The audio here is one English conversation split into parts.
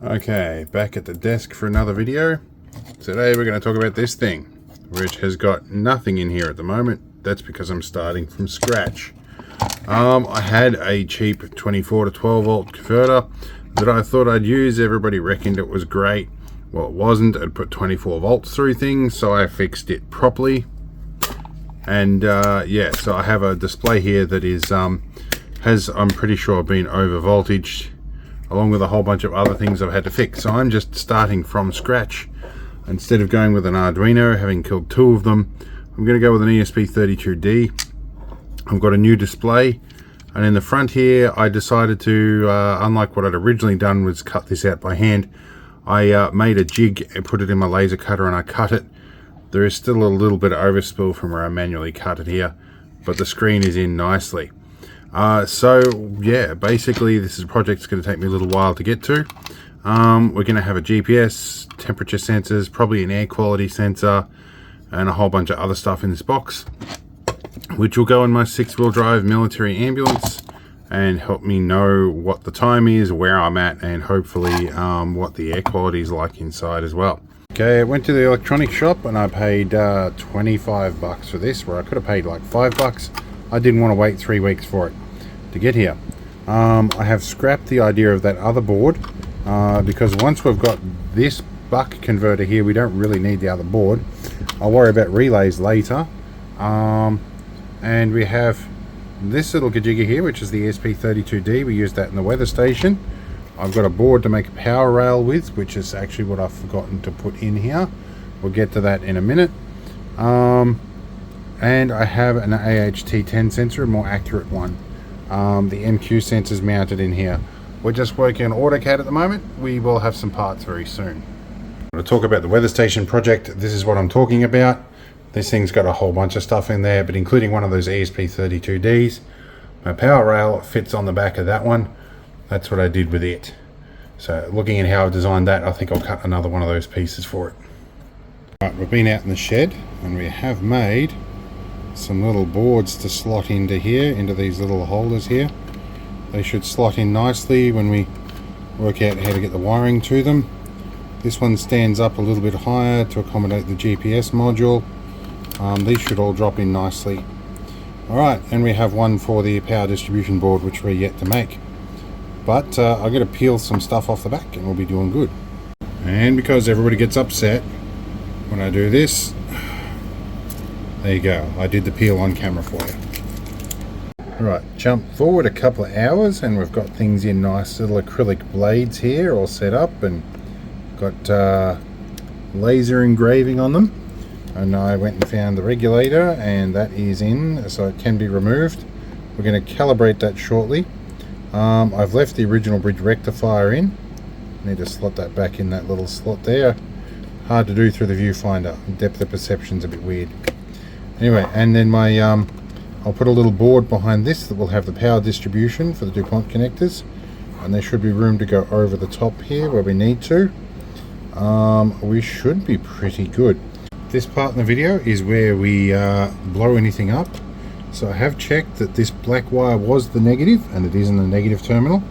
Okay, back at the desk for another video. Today we're going to talk about this thing, which has got nothing in here at the moment. That's because I'm starting from scratch. I had a cheap 24 to 12 volt converter that I thought I'd use. Everybody reckoned it was great. Well, it wasn't. It put 24 volts through things, so I fixed it properly. And yeah, so I have a display here that is has, I'm pretty sure, been over voltaged, along with a whole bunch of other things I've had to fix. So I'm just starting from scratch. Instead of going with an Arduino, having killed two of them, I'm going to go with an ESP32D. I've got a new display, and in the front here I decided to, unlike what I'd originally done was cut this out by hand, I made a jig and put it in my laser cutter and I cut it. There is still a little bit of overspill from where I manually cut it here, but the screen is in nicely. So yeah, basically this is a project that's going to take me a little while to get to. We're going to have a GPS, temperature sensors, probably an air quality sensor, and a whole bunch of other stuff in this box, which will go in my 6-wheel drive military ambulance and help me know what the time is, where I'm at, and hopefully what the air quality is like inside as well. Okay, I went to the electronics shop and I paid 25 bucks for this, where I could have paid like 5 bucks. I didn't want to wait 3 weeks for it to get here. I have scrapped the idea of that other board because once we've got this buck converter here, we don't really need the other board. I'll worry about relays later. And we have this little kajigger here, which is the ESP32D. We use that in the weather station. I've got a board to make a power rail with, which is actually what I've forgotten to put in here. We'll get to that in a minute. And I have an AHT10 sensor, a more accurate one. The MQ sensor's mounted in here. We're just working on AutoCAD at the moment. We will have some parts very soon. I'm going to talk about the weather station project. This is what I'm talking about. This thing's got a whole bunch of stuff in there, but including one of those ESP32Ds. My power rail fits on the back of that one. That's what I did with it. So looking at how I've designed that, I think I'll cut another one of those pieces for it. Right, we've been out in the shed and we have made some little boards to slot into here, into these little holders here. They should slot in nicely when we work out how to get the wiring to them. This one stands up a little bit higher to accommodate the GPS module. These should all drop in nicely. Alright, and we have one for the power distribution board, which we're yet to make. But I've got to peel some stuff off the back and we'll be doing good. And because everybody gets upset when I do this, there you go, I did the peel on camera for you. Right, jump forward a couple of hours and we've got things in nice little acrylic blades here all set up and got laser engraving on them. And I went and found the regulator and that is in, so it can be removed. We're going to calibrate that shortly. I've left the original bridge rectifier in. Need to slot that back in that little slot there. Hard to do through the viewfinder. Depth of perception's a bit weird. Anyway, and then my I'll put a little board behind this that will have the power distribution for the DuPont connectors, and there should be room to go over the top here where we need to. We should be pretty good. This part in the video is where we blow anything up. So I have checked that this black wire was the negative, and it is in the negative terminal.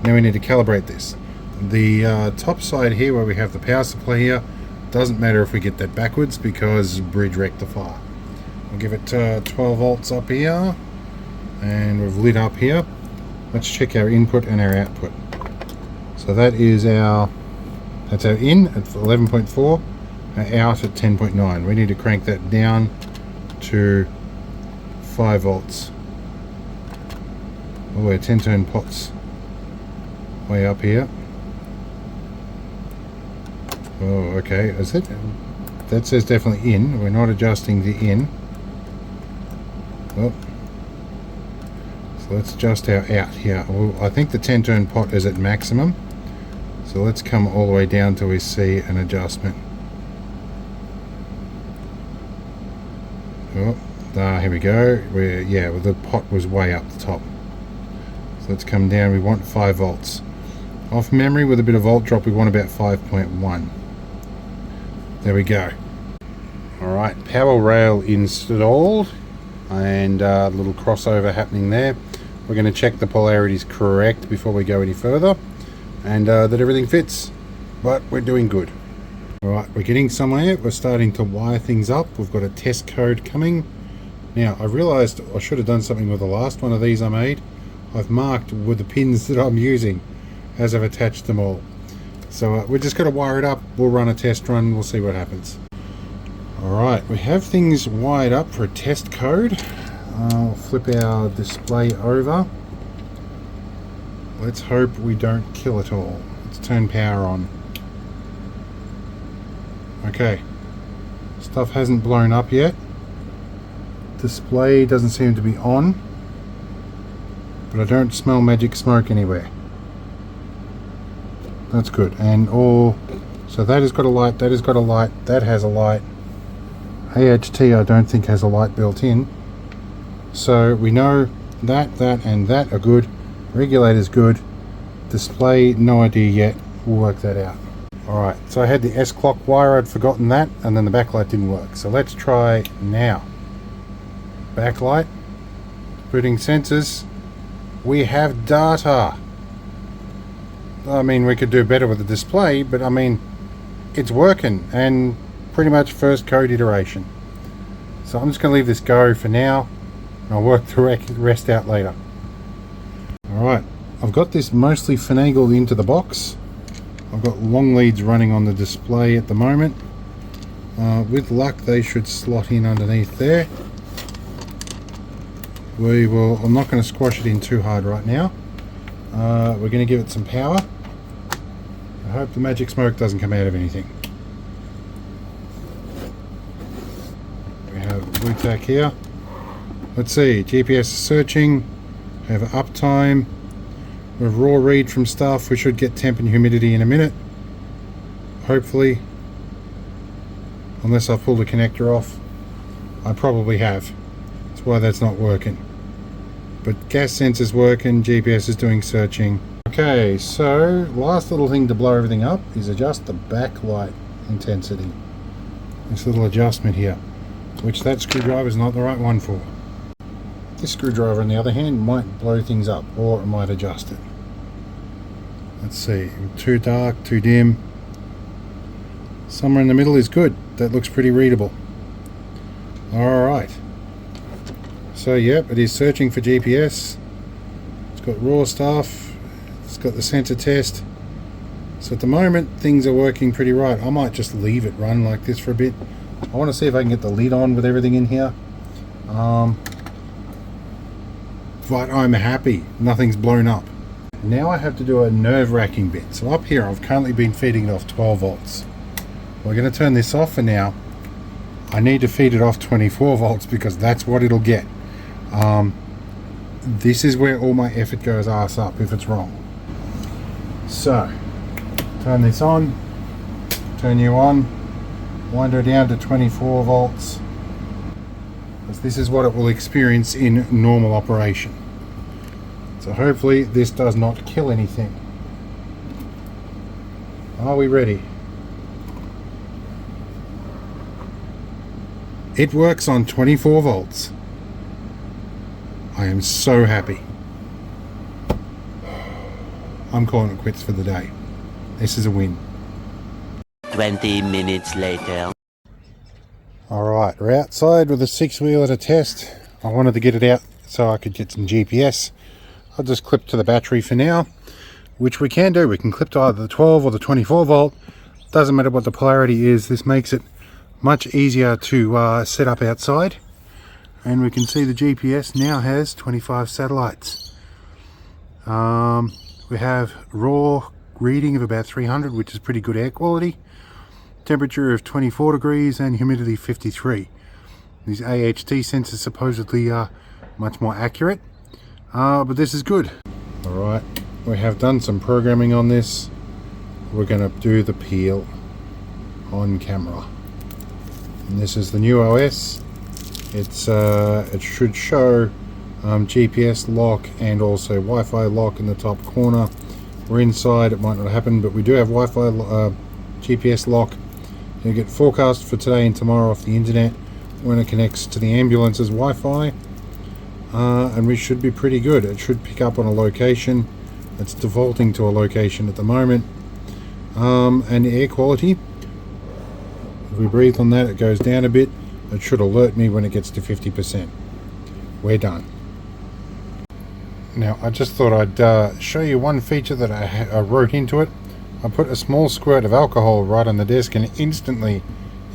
Now we need to calibrate this. The top side here where we have the power supply here, doesn't matter if we get that backwards because bridge rectifier. We'll give it 12 volts up here, and we've lit up here. Let's check our input and our output. So that is that's our in at 11.4, our out at 10.9. We need to crank that down to 5 volts. Oh, our 10-turn pot's way up here. Oh, okay, is it? That says definitely in. We're not adjusting the in. Oh. So let's adjust our out here. Well, I think the 10-turn pot is at maximum. So let's come all the way down till we see an adjustment. Oh. Here we go. Yeah, well, the pot was way up the top. So let's come down. We want 5 volts. Off memory, with a bit of volt drop, we want about 5.1. There we go. Alright, power rail installed, and a little crossover happening there. We're going to check the polarities correct before we go any further. and that everything fits, but we're doing good. Alright, we're getting somewhere. We're starting to wire things up. We've got a test code coming. Now, I realised I should have done something with the last one of these I made. I've marked with the pins that I'm using as I've attached them all. So we're just going to wire it up. We'll run a test run. We'll see what happens. Alright, we have things wired up for a test code. I'll flip our display over. Let's hope we don't kill it all. Let's turn power on. Okay, stuff hasn't blown up yet. Display doesn't seem to be on, but I don't smell magic smoke anywhere. That's good. And all, so that has got a light, that has got a light, that has a light. AHT I don't think has a light built in. So we know that, and that are good. Regulator's good. Display, no idea yet. We'll work that out. Alright, so I had the S-clock wire, I'd forgotten that, and then the backlight didn't work. So let's try now. Backlight, putting sensors. We have data. I mean, we could do better with the display, but I mean, it's working, and pretty much first code iteration. So I'm just going to leave this go for now, and I'll work the rest out later. Alright, I've got this mostly finagled into the box. I've got long leads running on the display at the moment. With luck they should slot in underneath there. I'm not going to squash it in too hard right now. We're going to give it some power. I hope the magic smoke doesn't come out of anything. We have blue tack here. Let's see, GPS is searching. Have uptime. We have raw read from stuff. We should get temp and humidity in a minute. Hopefully. Unless I've pulled the connector off. I probably have. That's why that's not working. But gas sensor's working. GPS is doing searching. Okay, so last little thing to blow everything up is adjust the backlight intensity. This little adjustment here. Which that screwdriver is not the right one for. This screwdriver, on the other hand, might blow things up, or it might adjust it. Let's see, too dark, too dim. Somewhere in the middle is good. That looks pretty readable. Alright. So, yep, it is searching for GPS. It's got raw stuff. It's got the sensor test. So at the moment, things are working pretty right. I might just leave it run like this for a bit. I want to see if I can get the lid on with everything in here. But I'm happy, nothing's blown up. Now I have to do a nerve-wracking bit. So up here I've currently been feeding it off 12 volts. We're going to turn this off for now. I need to feed it off 24 volts because that's what it'll get. This is where all my effort goes ass up if it's wrong. So, turn this on, turn you on, wind her down to 24 volts. This is what it will experience in normal operation. So hopefully this does not kill anything. Are we ready? It works on 24 volts. I am so happy. I'm calling it quits for the day. This is a win. 20 minutes later. Alright, we're outside with a 6-wheeler to test. I wanted to get it out so I could get some GPS. I'll just clip to the battery for now, which we can do. We can clip to either the 12 or the 24 volt. Doesn't matter what the polarity is. This makes it much easier to set up outside. And we can see the GPS now has 25 satellites. We have raw reading of about 300, which is pretty good air quality. Temperature of 24 degrees and humidity 53. These AHT sensors supposedly are much more accurate, but this is good. Alright, we have done some programming on this. We're going to do the peel on camera. And this is the new OS. It should show GPS lock and also Wi-Fi lock in the top corner. We're inside, it might not happen, but we do have Wi-Fi GPS lock. You get forecast for today and tomorrow off the internet when it connects to the ambulance's Wi-Fi, and we should be pretty good. It should pick up on a location It's defaulting to a location at the moment. And the air quality, if we breathe on that, it goes down a bit. It should alert me when it gets to 50%. We're done. Now I just thought I'd show you one feature that I wrote into it. I put a small squirt of alcohol right on the desk, and instantly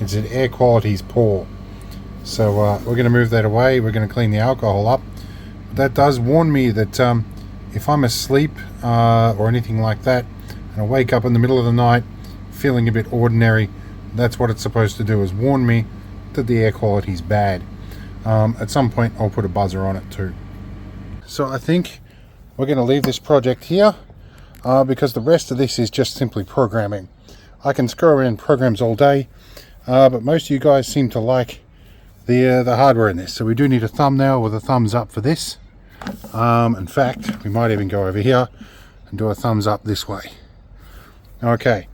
it said air quality's poor. So we're going to move that away. We're going to clean the alcohol up. That does warn me that if I'm asleep or anything like that, and I wake up in the middle of the night feeling a bit ordinary, that's what it's supposed to do, is warn me that the air quality is bad. At some point I'll put a buzzer on it too. So I think we're going to leave this project here because the rest of this is just simply programming. I can screw around programs all day, but most of you guys seem to like the hardware in this. So we do need a thumbnail with a thumbs up for this. In fact, we might even go over here and do a thumbs up this way. Okay,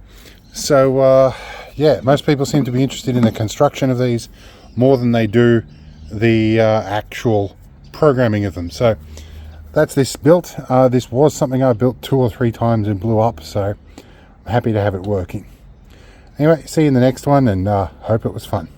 so yeah, most people seem to be interested in the construction of these more than they do the actual programming of them. So that's this built. This was something I built 2 or 3 times and blew up, so I'm happy to have it working. Anyway, see you in the next one, and hope it was fun.